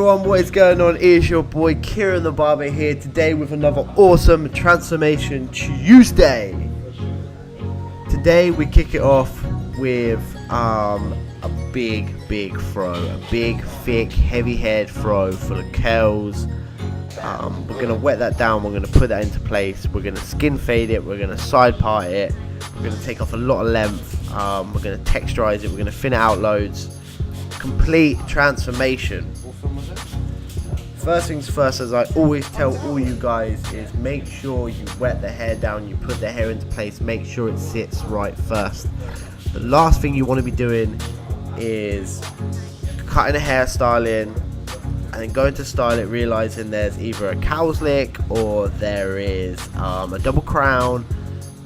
everyone, what is going on? It is your boy Kieran the Barber here today with another awesome Transformation Tuesday. Today we kick it off with a big throw, a big thick heavy head throw full of curls. We're going to wet that down, we're going to put that into place, we're going to skin fade it, we're going to side part it, we're going to take off a lot of length, we're going to texturize it, we're going to thin it out loads. Complete transformation. First things first, as I always tell all you guys, is make sure you wet the hair down, you put the hair into place, make sure it sits right first. The last thing you want to be doing is cutting a hairstyle in and then going to style it, realizing there's either a cow's lick or there is a double crown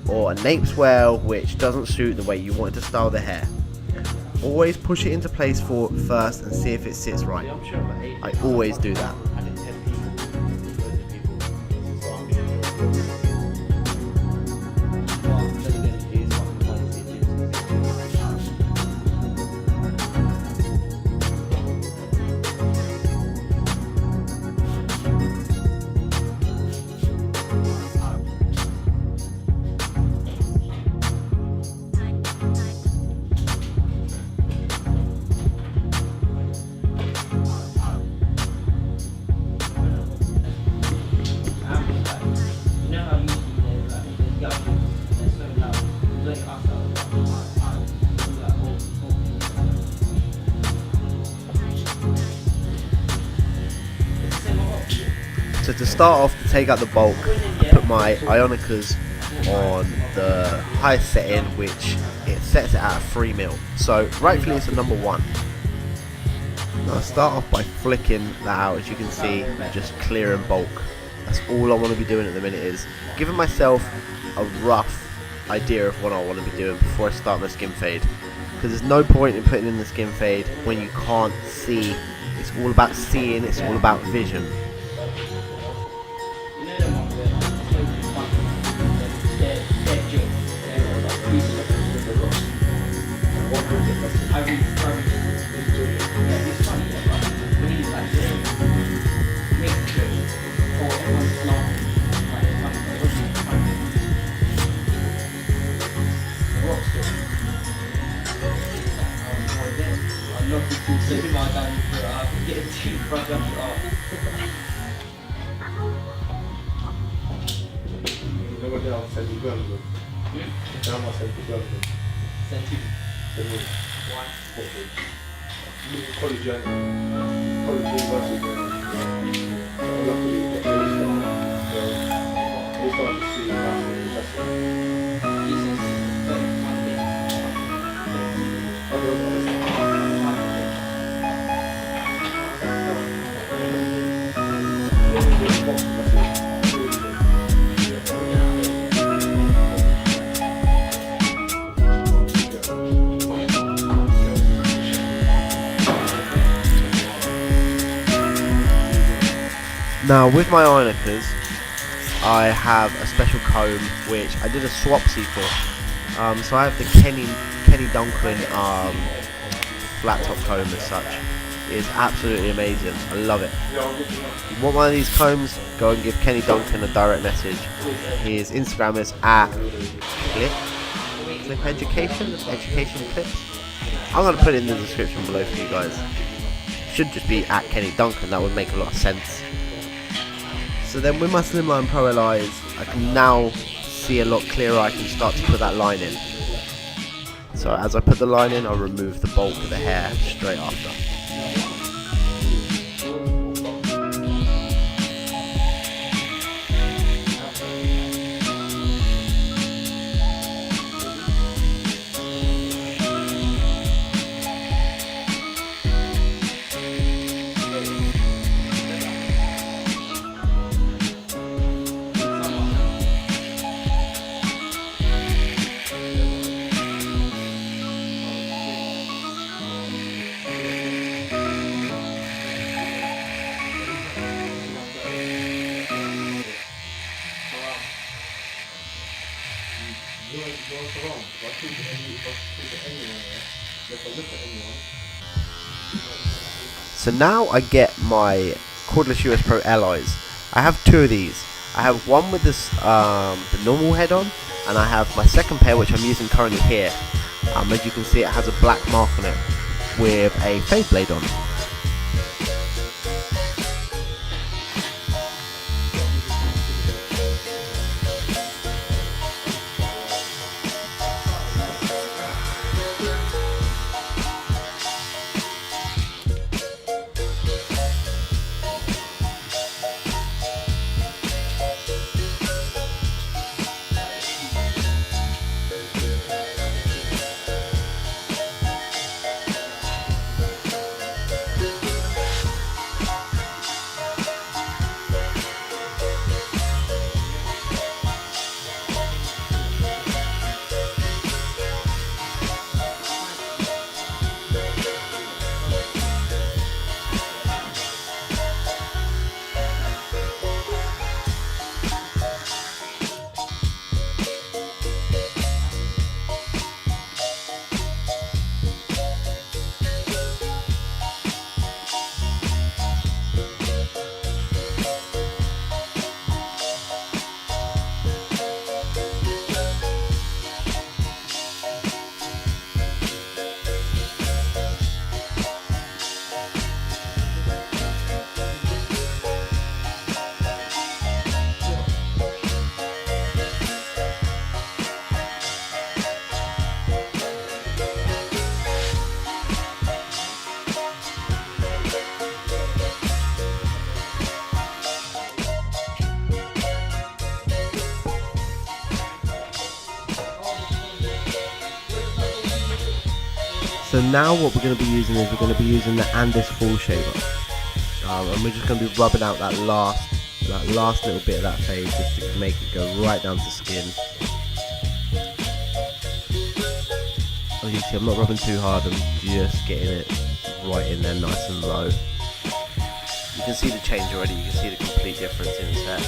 or a nape swell which doesn't suit the way you want it to style the hair. Always push it into place first and see if it sits right. I always do that. So to start off, to take out the bulk, I put my Ionicas on the highest setting, which it sets it at 3mm. So rightfully it's a number 1. Now I start off by flicking that out, as you can see, and just clearing bulk. That's all I want to be doing at the minute, is giving myself a rough idea of what I want to be doing before I start my skin fade. Because there's no point in putting in the skin fade when you can't see. It's all about seeing, it's all about vision. Now with my Ionicas, I have a special comb which I did a swapsy for. So I have the Cut.Dont flat top comb as such. It is absolutely amazing. I love it. If you want one of these combs, go and give Cut.Dont a direct message. His Instagram is at Clip Education Clips. I'm going to put it in the description below for you guys. It should just be at Cut.Dont, and that would make a lot of sense. So then with my Slimline Pro LIs, I can now see a lot clearer. I can start to put that line in. So as I put the line in, I'll remove the bulk of the hair straight after. So now I get my cordless US Pro alloys. I have two of these. I have one with this the normal head on, and I have my second pair which I'm using currently here. As you can see, it has a black mark on it with a fade blade on. So now what we're going to be using is we're going to be using the Andis Fall Shaver, and we're just going to be rubbing out that last little bit of that fade just to make it go right down to skin. As you can see, I'm not rubbing too hard, I'm just getting it right in there nice and low. You can see the change already, you can see the complete difference in its hair.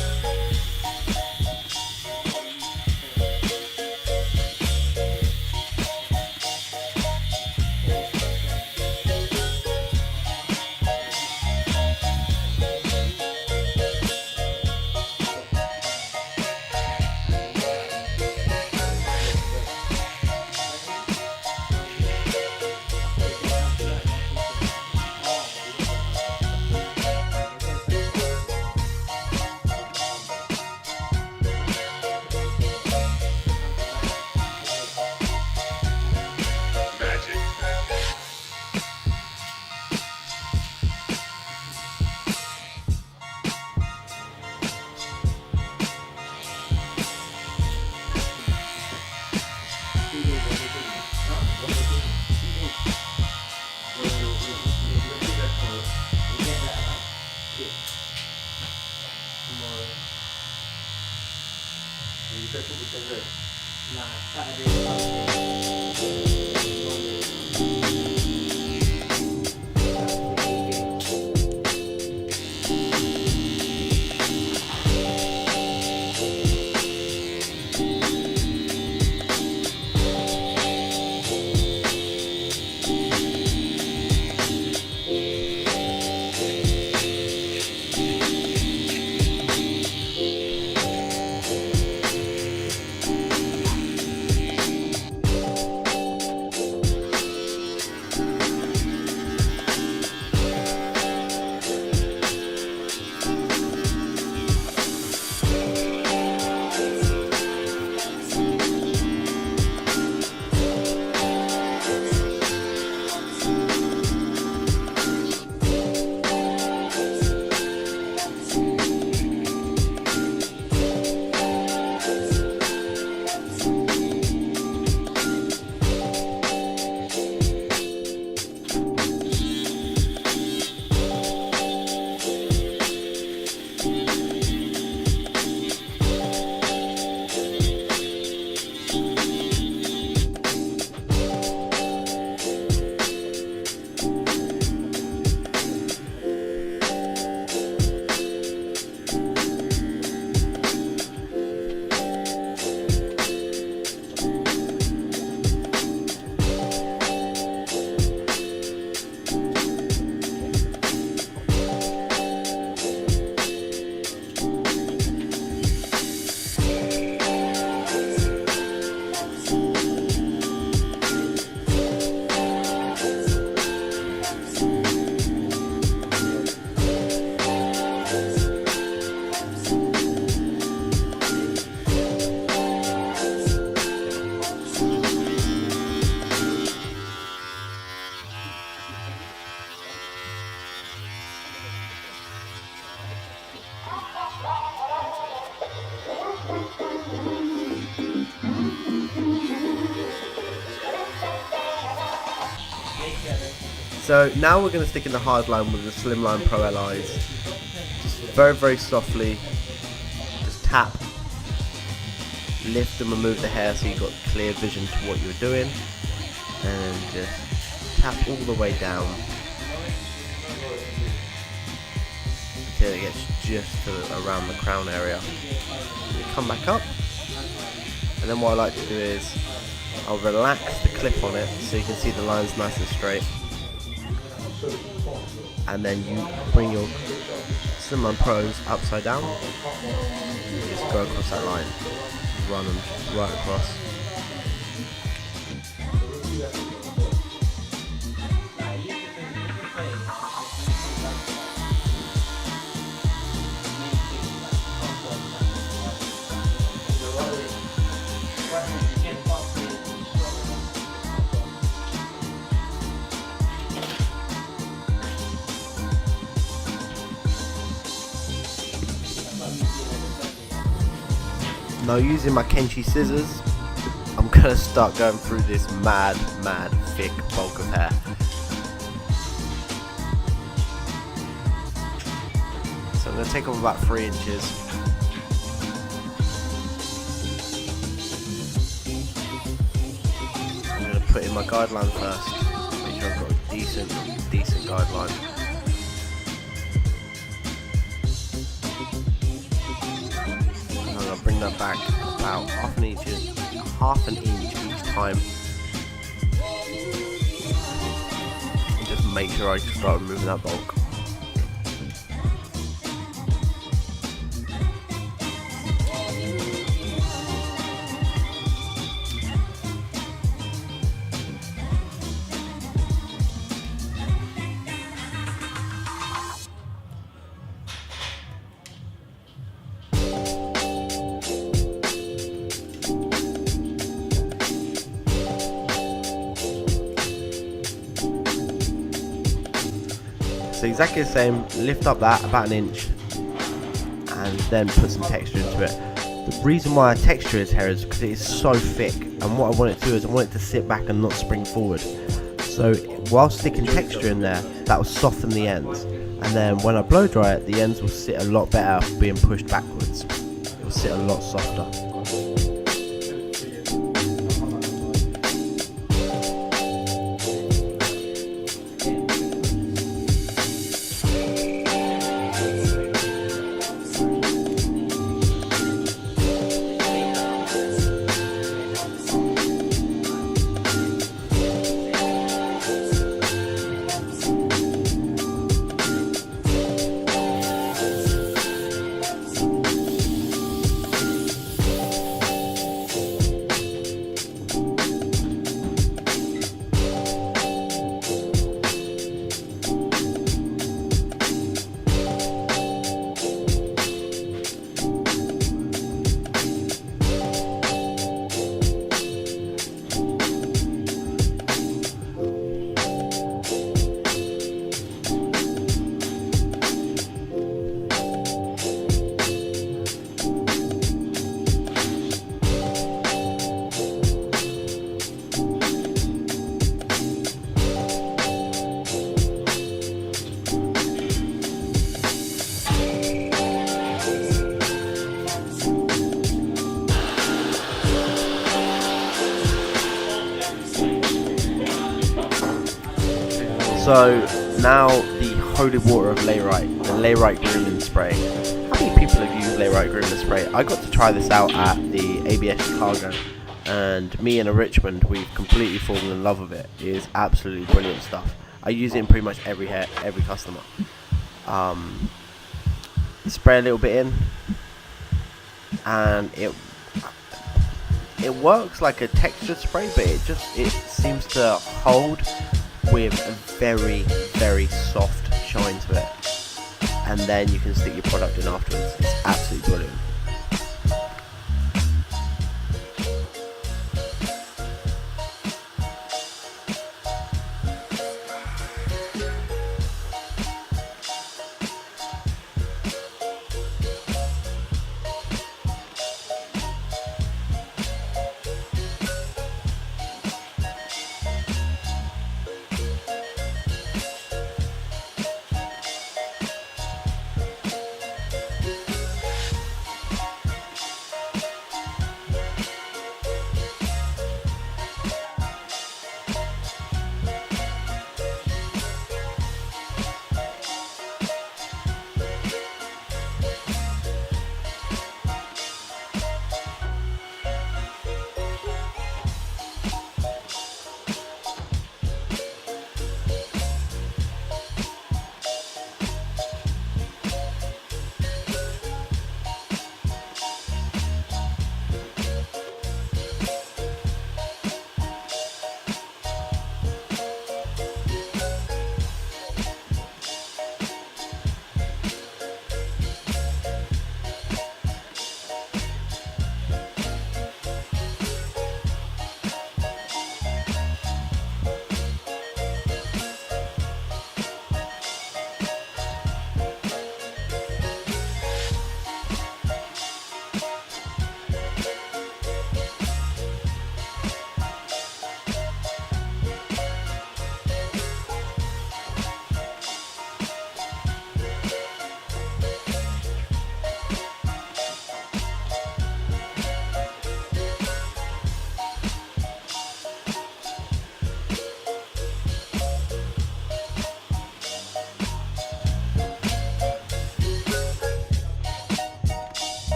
So now we're going to stick in the hard line with the Slimline Pro LIs. Just very, very softly. Just tap. Lift and remove the hair so you've got clear vision to what you're doing. And just tap all the way down until it gets just to around the crown area. You come back up, and then what I like to do is I'll relax the clip on it so you can see the lines nice and straight, and then you bring your Slimline Pros upside down, and just go across that line, run them right across. Now, using my Kenchi scissors, I'm gonna start going through this mad thick bulk of hair. So I'm gonna take off about 3 inches. I'm gonna put in my guideline first. Make sure I've got a decent guideline. Bring that back about half an inch each time, and just make sure I start removing that bulk. So exactly the same, lift up that about an inch and then put some texture into it. The reason why I texture his hair is because it is so thick, and what I want it to do is I want it to sit back and not spring forward. So while sticking texture in there, that will soften the ends, and then when I blow dry it, the ends will sit a lot better being pushed backwards. It will sit a lot softer. So now the holy water of Layrite, the Layrite grooming spray. How many people have used Layrite grooming spray? I got to try this out at the ABS Chicago, and me and a Richmond, we've completely fallen in love with it. It is absolutely brilliant stuff. I use it in pretty much every customer. Spray a little bit in, and it works like a textured spray, but it seems to hold with a very soft shine to it, and then you can stick your product in afterwards. It's absolutely brilliant.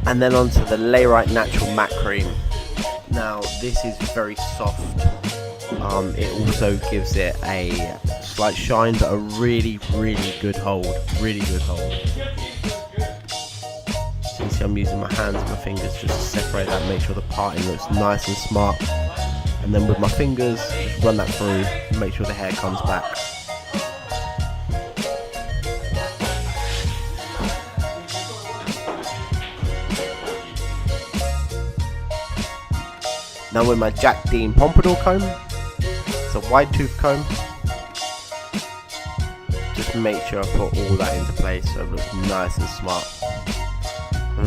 And then onto the Layrite Natural Matte Cream. Now this is very soft. It also gives it a slight shine, but a really good hold. Really good hold. So you see I'm using my hands and my fingers just to separate that, make sure the parting looks nice and smart. And then with my fingers, just run that through and make sure the hair comes back. Now with my Jack Dean Pompadour comb, it's a wide tooth comb, just make sure I put all that into place so it looks nice and smart.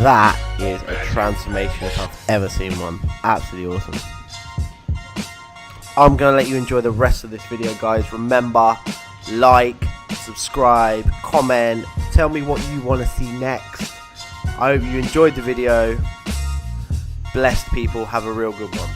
That is a transformation if I've ever seen one. Absolutely awesome. I'm going to let you enjoy the rest of this video, guys. Remember, like, subscribe, comment, tell me what you want to see next. I hope you enjoyed the video. Blessed people, have a real good one.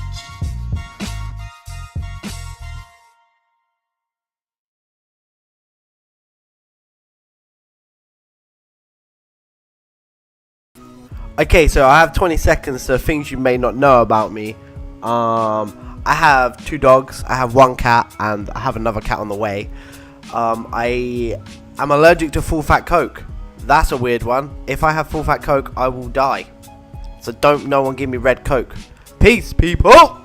Okay, so I have 20 seconds to things you may not know about me. I have 2 dogs, I have 1 cat, and I have another cat on the way. I am allergic to full fat Coke. That's a weird one. If I have full fat Coke, I will die. So don't no one give me red Coke. Peace, people!